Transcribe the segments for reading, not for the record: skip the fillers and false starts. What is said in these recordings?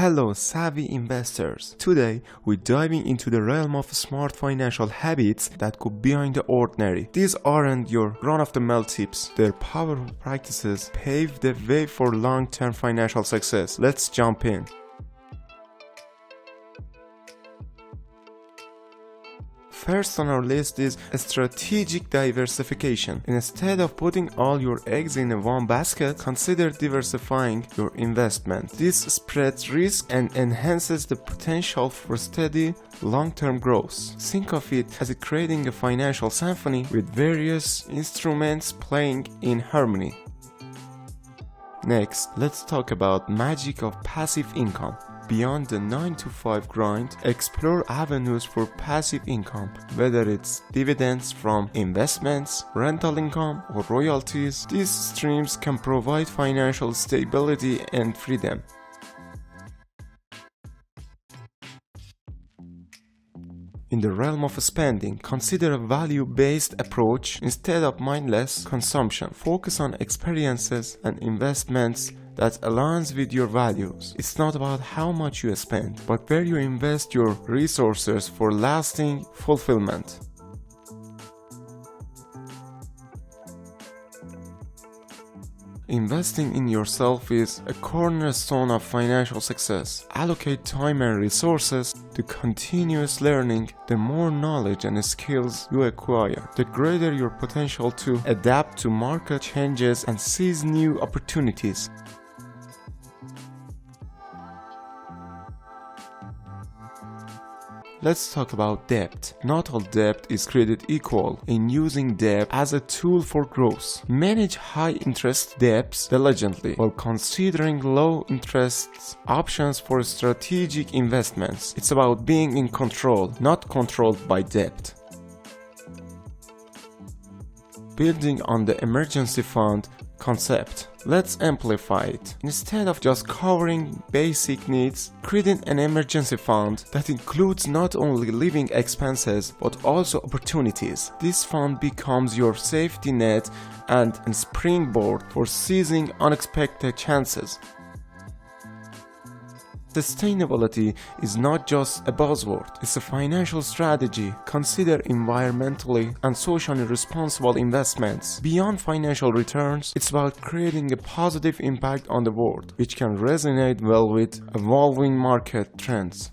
Hello savvy investors! Today we're diving into the realm of smart financial habits that go beyond the ordinary. These aren't your run-of-the-mill tips. Their powerful practices pave the way for long-term financial success. Let's jump in. First on our list is strategic diversification. Instead of putting all your eggs in one basket, consider diversifying your investment. This spreads risk and enhances the potential for steady, long-term growth. Think of it as creating a financial symphony with various instruments playing in harmony. Next, let's talk about magic of passive income. Beyond the 9-to-5 grind, explore avenues for passive income, whether it's dividends from investments, rental income, or royalties. These streams can provide financial stability and freedom. In the realm of spending, consider a value-based approach instead of mindless consumption. Focus on experiences and investments that aligns with your values. It's not about how much you spend, but where you invest your resources for lasting fulfillment. Investing in yourself is a cornerstone of financial success. Allocate time and resources to continuous learning. The more knowledge and skills you acquire, the greater your potential to adapt to market changes and seize new opportunities. Let's talk about debt. Not all debt is created equal. In using debt as a tool for growth, manage high-interest debts diligently while considering low-interest options for strategic investments. It's about being in control, not controlled by debt. Building on the emergency fund concept. Let's amplify it. Instead of just covering basic needs, creating an emergency fund that includes not only living expenses but also opportunities. This fund becomes your safety net and a springboard for seizing unexpected chances. Sustainability is not just a buzzword, it's a financial strategy. Consider environmentally and socially responsible investments. Beyond financial returns, it's about creating a positive impact on the world, which can resonate well with evolving market trends.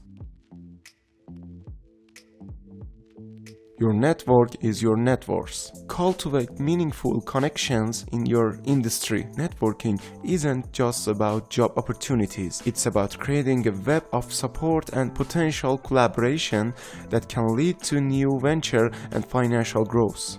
Your network is your net worth. Cultivate meaningful connections in your industry. Networking isn't just about job opportunities. It's about creating a web of support and potential collaboration that can lead to new venture and financial growth.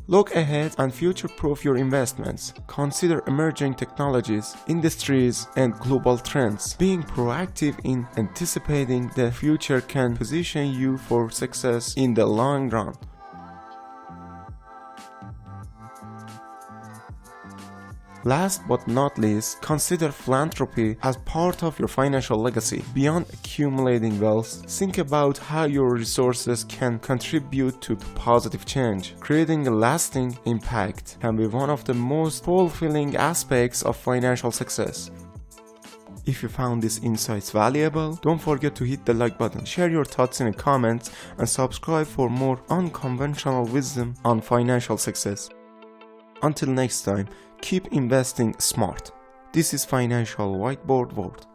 Look ahead and future-proof your investments. Consider emerging technologies, industries, and global trends. Being proactive in anticipating the future can position you for success in the long run. Last but not least, consider philanthropy as part of your financial legacy. Beyond accumulating wealth, think about how your resources can contribute to positive change. Creating a lasting impact can be one of the most fulfilling aspects of financial success. If you found these insights valuable, don't forget to hit the like button, share your thoughts in the comments, and subscribe for more unconventional wisdom on financial success. Until next time, keep investing smart. This is Financial Whiteboard World.